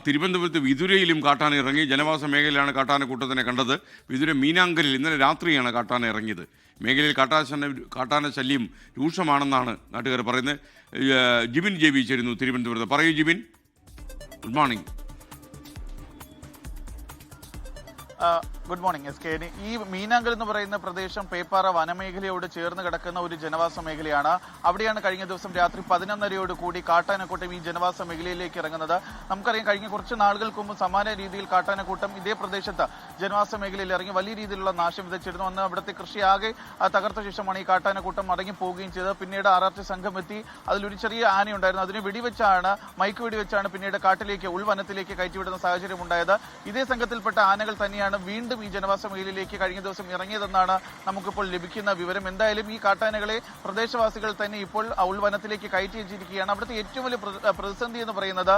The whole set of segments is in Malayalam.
തിരുവനന്തപുരത്ത് വിതുരയിലും കാട്ടാന ഇറങ്ങി. ജനവാസ മേഖലയിലാണ് കാട്ടാനക്കൂട്ടത്തിനെ കണ്ടത്. വിതുര മീനാങ്കലിൽ ഇന്നലെ രാത്രിയാണ് കാട്ടാന ഇറങ്ങിയത്. മേഖലയിൽ കാട്ടാന ശല്യം രൂക്ഷമാണെന്നാണ് നാട്ടുകാർ പറയുന്നത്. ജിബിൻ ജെബി ചേരുന്നു തിരുവനന്തപുരത്ത്. പറയൂ Jibin. Good morning. Good morning S K. ഈ മീനാങ്കൽ എന്ന് പറയുന്ന പ്രദേശം പേപ്പാറ വനമേഖലയോട് ചേർന്ന് കിടക്കുന്ന ഒരു ജനവാസ മേഖലയാണ്. അവിടെയാണ് കഴിഞ്ഞ ദിവസം രാത്രി 11:30 കൂടി കാട്ടാനക്കൂട്ടം ഈ ജനവാസ മേഖലയിലേക്ക് ഇറങ്ങുന്നത്. നമുക്കറിയാം, കഴിഞ്ഞ കുറച്ച് നാളുകൾക്ക് മുമ്പ് സമാന രീതിയിൽ കാട്ടാനക്കൂട്ടം ഇതേ പ്രദേശത്ത് ജനവാസ മേഖലയിൽ ഇറങ്ങി വലിയ രീതിയിലുള്ള നാശം വിതച്ചിരുന്നു. അന്ന് അവിടുത്തെ കൃഷി ആകെ തകർത്ത ശേഷമാണ് ഈ കാട്ടാനക്കൂട്ടം മടങ്ങി പോവുകയും ചെയ്തത്. പിന്നീട് RRT സംഘം എത്തി. അതിലൊരു ചെറിയ ആനയുണ്ടായിരുന്നു. അതിനെ മയക്ക് വെടിവെച്ചാണ് പിന്നീട് കാട്ടിലേക്ക്, ഉൾവനത്തിലേക്ക് കയറ്റിവിടുന്ന സാഹചര്യം ഉണ്ടായത്. ഇതേ സംഘത്തിൽപ്പെട്ട ആനകൾ തന്നെയാണ് വീണ്ടും ഈ ജനവാസ മേഖലയിലേക്ക് കഴിഞ്ഞ ദിവസം ഇറങ്ങിയതെന്നാണ് നമുക്കിപ്പോൾ ലഭിക്കുന്ന വിവരം. എന്തായാലും ഈ കാട്ടാനകളെ പ്രദേശവാസികൾ തന്നെ ഇപ്പോൾ ഉൾവനത്തിലേക്ക് കയറ്റി വെച്ചിരിക്കുകയാണ്. അവിടുത്തെ ഏറ്റവും വലിയ പ്രതിസന്ധി എന്ന് പറയുന്നത്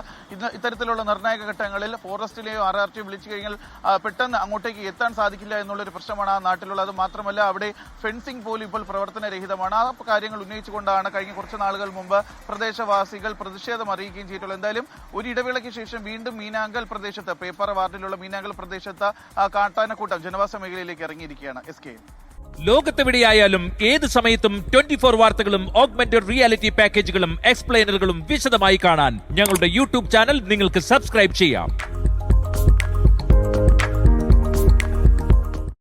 ഇത്തരത്തിലുള്ള നിർണായക ഘട്ടങ്ങളിൽ ഫോറസ്റ്റിലെയോ RRT വിളിച്ചു കഴിഞ്ഞാൽ പെട്ടെന്ന് അങ്ങോട്ടേക്ക് എത്താൻ സാധിക്കില്ല എന്നുള്ളൊരു പ്രശ്നമാണ് ആ നാട്ടിലുള്ളത്. മാത്രമല്ല അവിടെ ഫെൻസിംഗ് പോലും ഇപ്പോൾ പ്രവർത്തനരഹിതമാണ്. ആ കാര്യങ്ങൾ ഉന്നയിച്ചുകൊണ്ടാണ് കഴിഞ്ഞ കുറച്ച് നാളുകൾ മുമ്പ് പ്രദേശവാസികൾ പ്രതിഷേധം അറിയിക്കുകയും ചെയ്തിട്ടുള്ളത്. എന്തായാലും ഒരു ഇടവേളയ്ക്ക് ശേഷം വീണ്ടും മീനാങ്കൽ പ്രദേശത്ത്, പേപ്പാറ വാർഡിലുള്ള മീനാങ്കൽ പ്രദേശത്ത് കാട്ടാനക്കൂട്ടം ജനവാസ മേഖലയിലേക്ക് ഇറങ്ങിയിരിക്കുകയാണ് എസ് കെ. ലോകത്തെവിടെയായാലും ഏത് സമയത്തും 24 വാർത്തകളും ഓഗ്മെന്റഡ് റിയാലിറ്റി പാക്കേജുകളും എക്സ്പ്ലെയിനറുകളും വിശദമായി കാണാൻ ഞങ്ങളുടെ യൂട്യൂബ് ചാനൽ നിങ്ങൾക്ക് സബ്സ്ക്രൈബ് ചെയ്യാം.